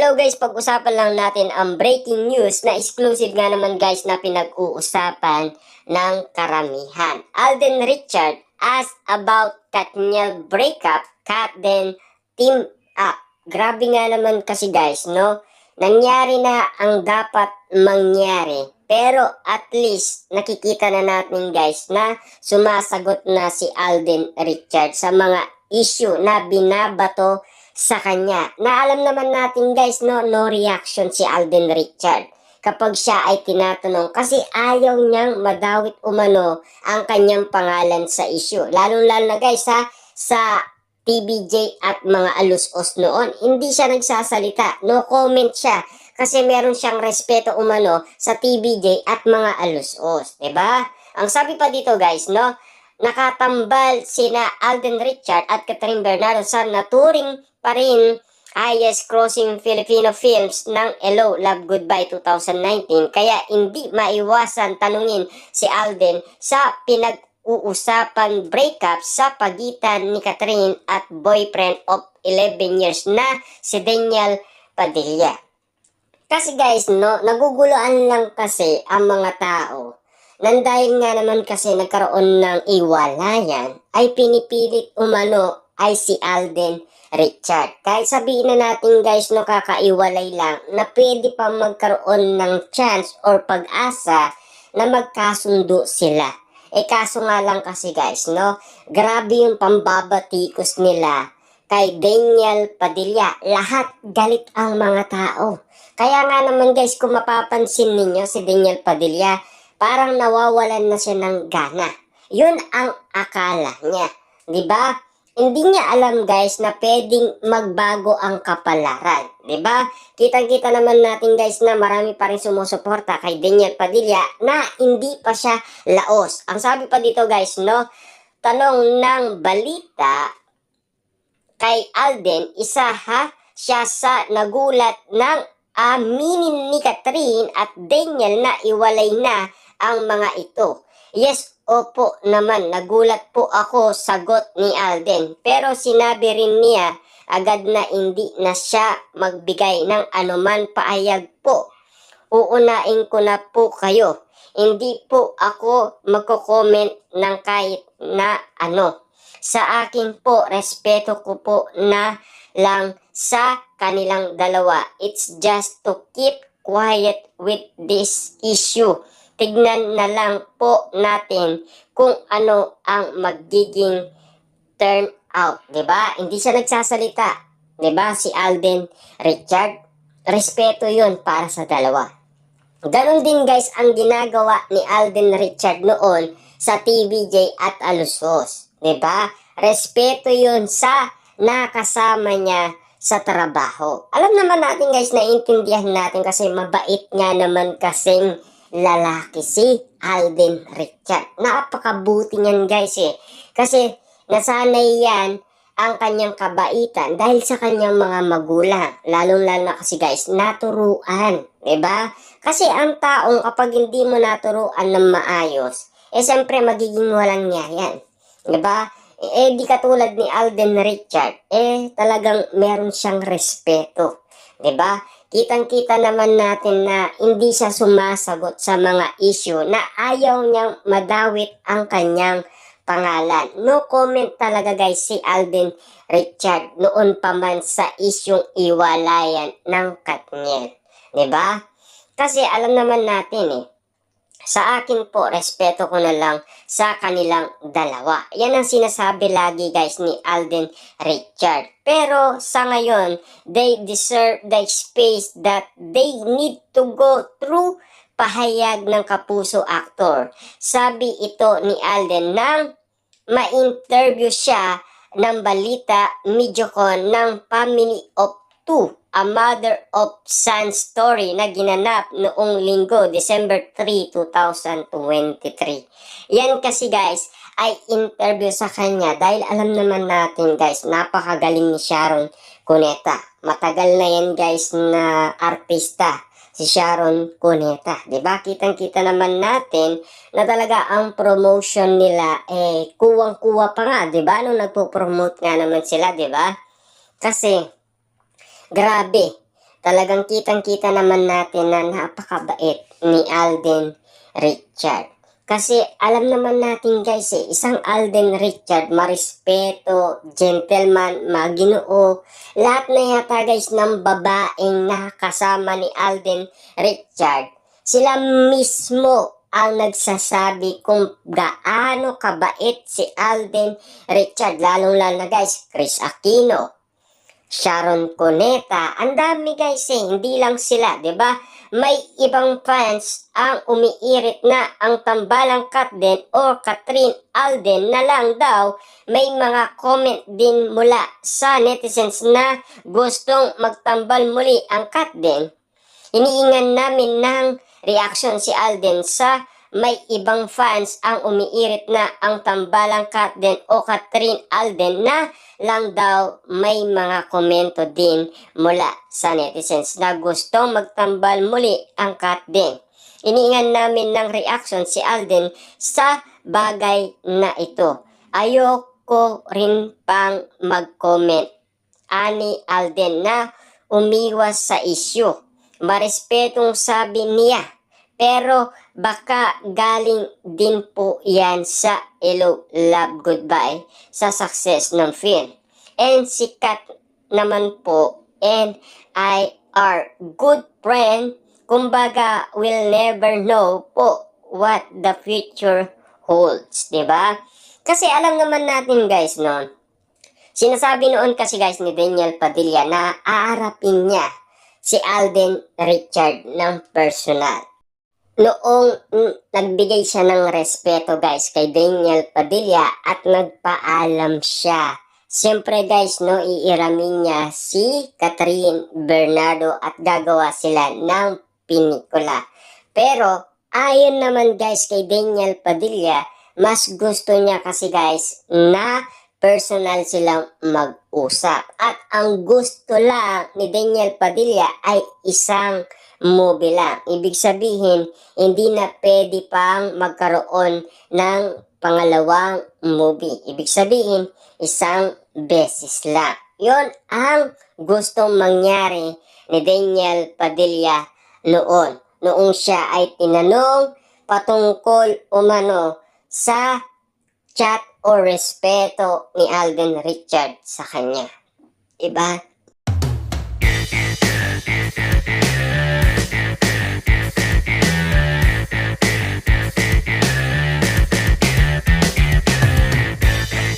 Hello guys, pag-usapan lang natin ang breaking news na exclusive nga naman guys na pinag-uusapan ng karamihan. Alden Richard asked about Katniel breakup, Kat then team up. Grabe nga naman kasi guys, no? Nangyari na ang dapat mangyari. Pero at least nakikita na natin guys na sumasagot na si Alden Richard sa mga issue na binabato sa kanya. Na alam naman natin guys, no reaction si Alden Richard kapag siya ay tinatanong kasi ayaw niyang madawit umano ang kanyang pangalan sa issue. Lalo-lalo na guys sa TBJ at mga alusos noon. Hindi siya nagsasalita, no comment siya kasi meron siyang respeto umano sa TBJ at mga alusos, 'di ba? Ang sabi pa dito guys, no, nakatambal sina Alden Richard at Catherine Bernardo sa naturing pa rin highest crossing Filipino films ng Hello, Love, Goodbye 2019. Kaya hindi maiwasan tanungin si Alden sa pinag-uusapan breakup sa pagitan ni Catherine at boyfriend of 11 years na si Daniel Padilla. Kasi guys, no, naguguluhan lang kasi ang mga tao. Nang dahil nga naman kasi nagkaroon ng iwalayan, ay pinipilit umano ay si Alden Richard. Kahit sabihin na natin guys, no, kakaiwalay lang, na pwede pa magkaroon ng chance or pag-asa na magkasundo sila. Kaso nga lang kasi guys, no, grabe yung pambabatikos nila kay Daniel Padilla. Lahat galit ang mga tao. Kaya nga naman guys, kung mapapansin ninyo si Daniel Padilla, parang nawawalan na siya ng gana. Yun ang akala niya. 'Di ba? Hindi niya alam guys na pwedeng magbago ang kapalaran. 'Di ba? Kitang-kita naman natin guys na marami pa rin sumusuporta kay Daniel Padilla na hindi pa siya laos. Ang sabi pa dito guys, no, tanong ng balita kay Alden, siya sa nagulat ng aminin ni Catherine at Daniel na iwalay na ang mga ito. Yes, opo naman, nagulat po ako, sagot ni Alden. Pero sinabi rin niya agad na hindi na siya magbigay ng anuman paayag po. Uunain ko na po kayo. Hindi po ako magko-comment ng kahit na ano. Sa akin po, respeto ko po na lang sa kanilang dalawa. It's just to keep quiet with this issue. Tignan na lang po natin kung ano ang magiging turn out, 'di ba? Hindi siya nagsasalita, 'di ba? Si Alden Richard, respeto 'yun para sa dalawa. Ganon din guys ang ginagawa ni Alden Richard noon sa TVJ at Alusos, 'di ba? Respeto 'yun sa nakasama niya sa trabaho. Alam naman natin guys, naiintindihan natin kasi mabait nga naman kasing lalaki si Alden Richard. Napakabuti niyan guys Kasi nasanay yan ang kanyang kabaitan dahil sa kanyang mga magulang. Lalong-lalo na kasi guys, naturuan. 'Di ba? Kasi ang taong kapag hindi mo naturuan ng maayos, siyempre magiging walang niya yan. 'Di ba? Di katulad ni Alden Richard, talagang meron siyang respeto. 'Di ba? Kitang-kita naman natin na hindi siya sumasagot sa mga issue na ayaw niyang madawit ang kanyang pangalan. No comment talaga guys si Alden Richard noon pa man sa isyong iwalayan ng Katniel. 'Di ba? Kasi alam naman natin sa akin po, respeto ko na lang sa kanilang dalawa. Yan ang sinasabi lagi guys ni Alden Richard. Pero sa ngayon, they deserve the space that they need to go through, pahayag ng kapuso actor. Sabi ito ni Alden nang ma-interview siya ng balita Mediocon ng Family of Two, A Mother of Son story na ginanap noong linggo, December 3, 2023. Yan kasi guys ay interview sa kanya dahil alam naman natin guys, napakagaling ni Sharon Cuneta. Matagal na yan guys na artista si Sharon Cuneta. Diba? Kitang-kita naman natin na talaga ang promotion nila kuwang-kuwa pa nga. Diba? Nung nagpo-promote nga naman sila, diba? Kasi grabe. talagang kitang-kita naman natin na napakabait ni Alden Richard. Kasi alam naman natin guys isang Alden Richard, marespeto, gentleman, maginoo, lahat na yata guys ng babaeng nakakasama ni Alden Richard, sila mismo ang nagsasabi kung gaano kabait si Alden Richard, lalong-lalo na guys, Chris Aquino, Sharon Cuneta, ang dami guys hindi lang sila, 'di ba? May ibang fans ang umiirit na ang tambalang Katden o Catherine Alden na lang daw. May mga comment din mula sa netizens na gustong magtambal muli ang Katden. Iniingan namin ng reaction si Alden sa may ibang fans ang umiirit na ang tambalang Katden o Catherine Alden na lang daw. May mga komento din mula sa netizens na gustong magtambal muli ang Katden. Iniingan namin ng reaction si Alden sa bagay na ito. Ayoko rin pang mag-comment, ani Alden na umiwas sa issue. Marespetong sabi niya, pero baka galing din po yan sa hello, love, goodbye sa success ng film. And si Kat naman po and I are good friend. Kumbaga, we'll never know po what the future holds, diba? Kasi alam naman natin guys, no? Sinasabi noon kasi guys ni Daniel Padilla na aarapin niya si Alden Richard ng personal. Noong nagbigay siya ng respeto guys kay Daniel Padilla at nagpaalam siya. Siyempre guys, no, iiramin niya si Catherine Bernardo at gagawa sila ng pinikula. Pero ayon naman guys kay Daniel Padilla, mas gusto niya kasi guys na personal silang mag-usap. At ang gusto lang ni Daniel Padilla ay isang movie lang. Ibig sabihin, hindi na pwede pang magkaroon ng pangalawang movie. Ibig sabihin, isang beses lang. Yon ang gustong mangyari ni Daniel Padilla noon. Noong siya ay tinanong patungkol umano sa chat o respeto ni Alden Richard sa kanya. Diba?